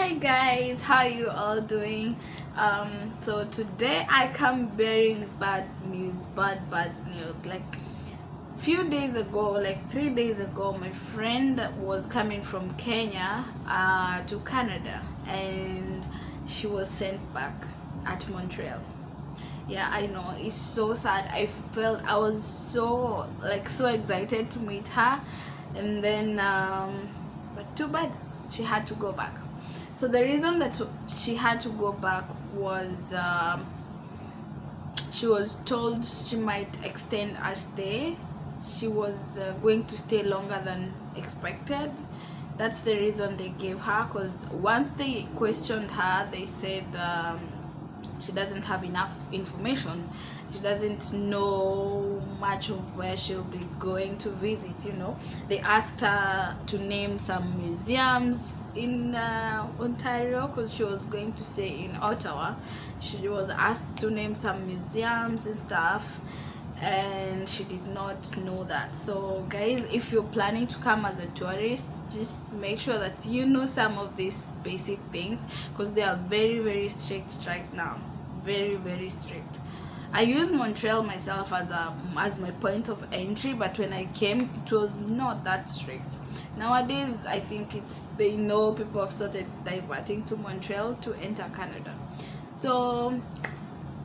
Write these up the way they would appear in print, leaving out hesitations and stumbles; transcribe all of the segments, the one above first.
Hi guys, how you all doing? So today I come bearing bad news. Like few days ago, like 3 days ago, my friend was coming from Kenya to Canada, and she was sent back at Montreal. Yeah, I know, it's so sad. I was so excited to meet her, and then but too bad she had to go back. So the reason that she had to go back was she was told she might extend her stay. She was going to stay longer than expected. That's the reason they gave her, because once they questioned her, they said she doesn't have enough information. She doesn't know much of where she'll be going to visit. They asked her to name some museums in Ontario, because she was going to stay in Ottawa. She was asked to name some museums and stuff, and she did not know that. So guys, if you're planning to come as a tourist, just make sure that you know some of these basic things, because they are very strict right now. Very strict. I use Montreal myself as my point of entry, but when I came, it was not that strict. Nowadays I think they know people have started diverting to Montreal to enter Canada. So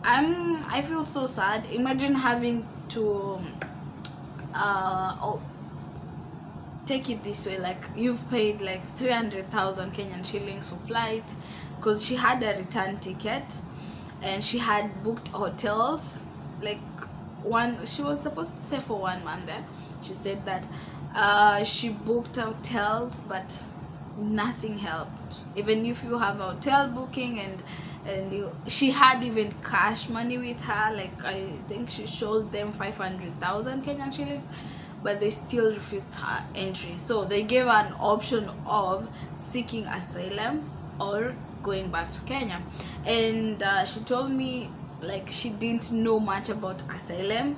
I feel so sad. Imagine having to take it this way, like you've paid like 300,000 Kenyan shillings for flight, because she had a return ticket and she had booked hotels. Like she was supposed to stay for 1 month there. She said that she booked hotels, but nothing helped. Even if you have a hotel booking and she had even cash money with her, like I think she showed them 500,000 Kenyan shillings, but they still refused her entry. So they gave her an option of seeking asylum or going back to Kenya. And she told me like she didn't know much about asylum,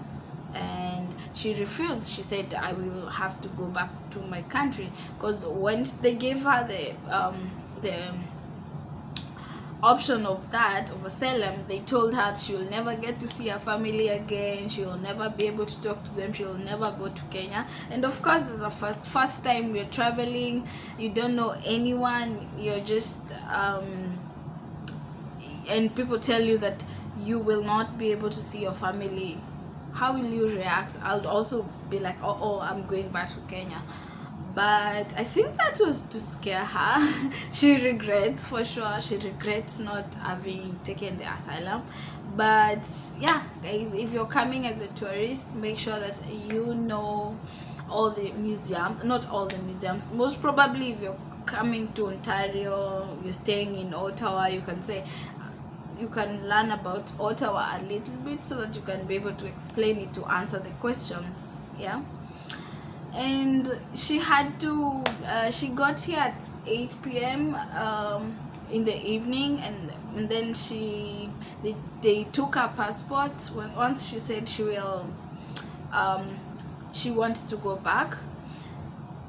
and she refused. She said, I will have to go back to my country, because when they gave her the option of asylum, they told her she will never get to see her family again, she will never be able to talk to them, she will never go to Kenya. And of course, it's the first time you're traveling, you don't know anyone, you're just and people tell you that you will not be able to see your family. How will you react? I'll also be like, oh, I'm going back to Kenya. But I think that was to scare her. She regrets, for sure. She regrets not having taken the asylum. But yeah, guys, if you're coming as a tourist, make sure that you know all the museums. Not all the museums. Most probably, if you're coming to Ontario, you're staying in Ottawa, you can learn about Ottawa a little bit, so that you can be able to explain it, to answer the questions. Yeah. And she had to she got here at 8 p.m. In the evening, and then they took her passport. Once she said she wanted to go back,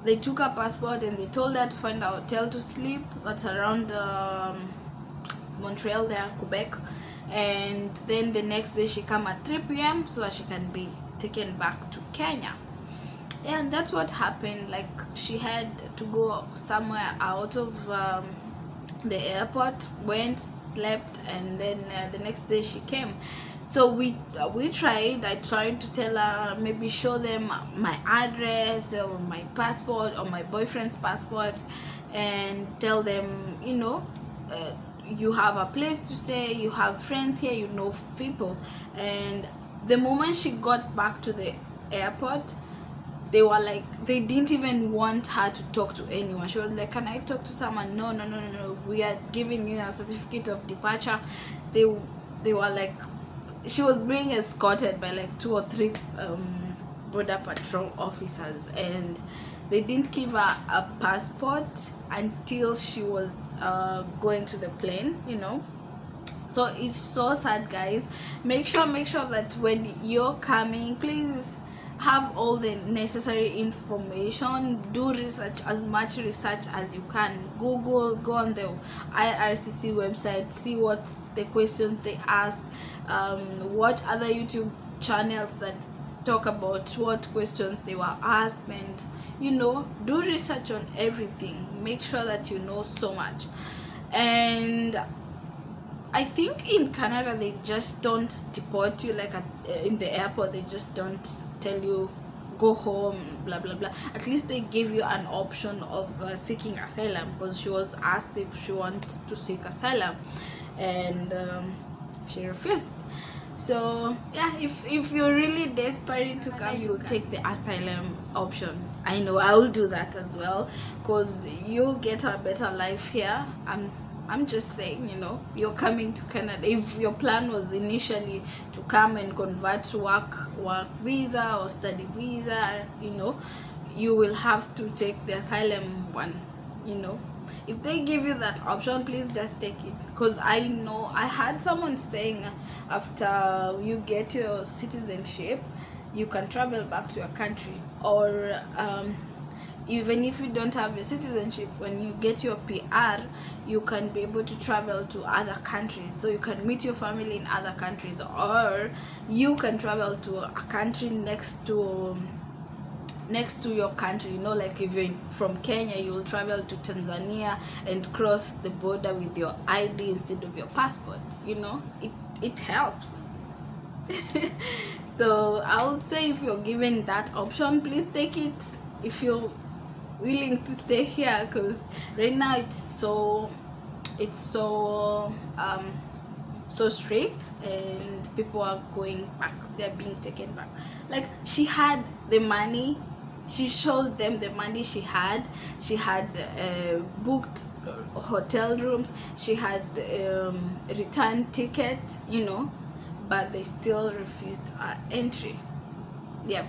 they took her passport and they told her to find a hotel to sleep that's around Montreal there, Quebec. And then the next day she come at 3 p.m. so that she can be taken back to Kenya. Yeah, and that's what happened. Like, she had to go somewhere out of the airport, went, slept, and then the next day she came. So I tried to tell her, maybe show them my address or my passport or my boyfriend's passport, and tell them, you have a place to stay, you have friends here, you know people. And the moment she got back to the airport, they were like, they didn't even want her to talk to anyone. She was like, can I talk to someone? No, we are giving you a certificate of departure. They were like, she was being escorted by like 2 or 3 border patrol officers, and they didn't give her a passport until she was going to the plane. So it's so sad, guys. Make sure that when you're coming, please have all the necessary information, do research, as much research as you can. Google, go on the IRCC website, see what the questions they ask, watch other YouTube channels that talk about what questions they were asked, and do research on everything. Make sure that you know so much. And I think in Canada they just don't deport you, like in the airport. They just don't tell you go home, blah blah blah. At least they give you an option of seeking asylum, because she was asked if she wants to seek asylum, and she refused. So yeah, if you're really desperate to come, you take the asylum option. I know I will do that as well, because you'll get a better life here. I'm just saying, you're coming to Canada. If your plan was initially to come and convert to work visa or study visa, you will have to take the asylum one. If they give you that option, please just take it. Because I know I had someone saying after you get your citizenship, you can travel back to your country, or even if you don't have your citizenship, when you get your PR, you can be able to travel to other countries, so you can meet your family in other countries, or you can travel to a country next to your country. Like if you're from Kenya, you'll travel to Tanzania and cross the border with your ID instead of your passport. It helps. So I would say, if you're given that option, please take it if you're willing to stay here, because right now it's so strict, and people are going back. They're being taken back. Like, she had the money, she showed them the money she had booked hotel rooms, she had return ticket, but they still refused entry. Yeah,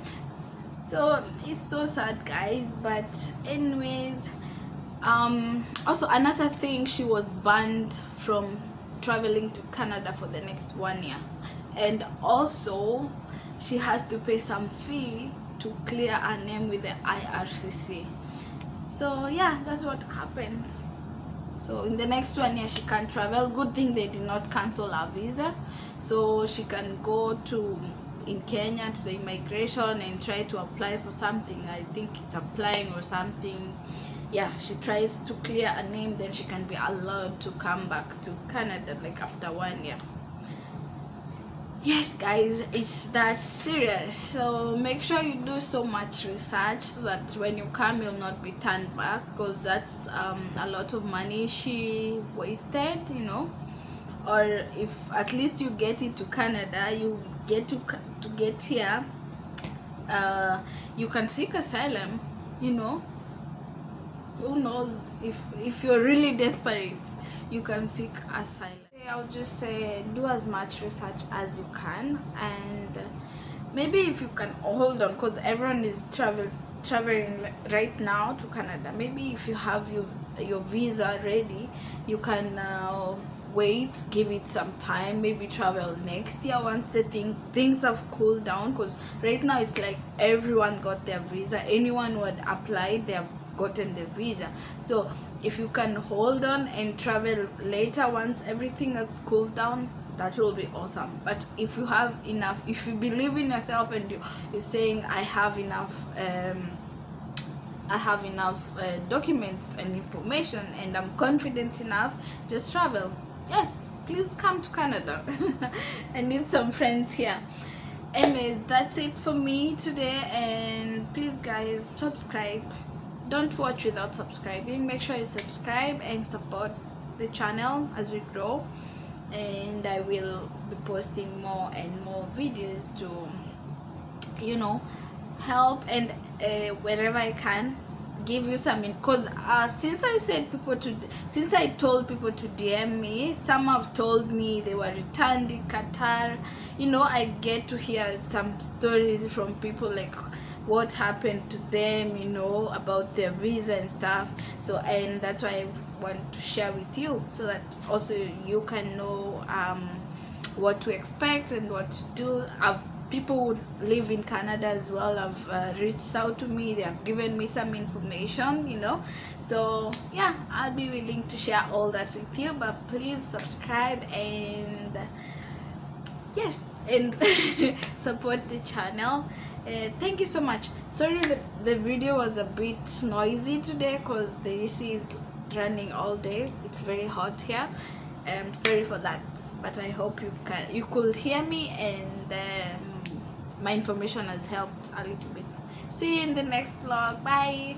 so it's so sad, guys. But anyways, also another thing, she was banned from traveling to Canada for the next 1 year, and also she has to pay some fee to clear her name with the IRCC. So yeah, that's what happens. So in the next 1 year she can't travel. Good thing they did not cancel her visa, so she can go in Kenya to the immigration and try to apply for something. I think it's applying or something. Yeah, she tries to clear a name, then she can be allowed to come back to Canada, like after 1 year. Yes, guys, it's that serious. So make sure you do so much research, so that when you come, you'll not be turned back, because that's a lot of money she wasted, or if at least you get it to Canada, you get to get here, you can seek asylum. Who knows, if you're really desperate, you can seek asylum. I'll just say, do as much research as you can, and maybe if you can hold on, because everyone is traveling right now to Canada. Maybe if you have your visa ready, you can wait, give it some time, maybe travel next year once the things have cooled down, because right now it's like everyone got their visa. Anyone who had applied, they have gotten the visa. So if you can hold on and travel later once everything has cooled down, that will be awesome. But if you have enough, if you believe in yourself and you're saying, I have enough documents and information, and I'm confident enough, just travel. Yes, please come to Canada. I need some friends here. Anyways, that's it for me today, and please guys, subscribe. Don't watch without subscribing. Make sure you subscribe and support the channel as we grow, and I will be posting more and more videos to help, and wherever I can give you some, because since I told people to DM me, some have told me they were returned in Qatar. I get to hear some stories from people, like what happened to them, about their visa and stuff. So, and that's why I want to share with you, so that also you can know what to expect and what to do. people who live in Canada as well have reached out to me. They have given me some information, you know. So yeah, I'll be willing to share all that with you, but please subscribe and yes, and support the channel. Thank you so much. Sorry that the video was a bit noisy today because the AC is running all day. It's very hot here. Sorry for that, but I hope you could hear me, and my information has helped a little bit. See you in the next vlog. Bye.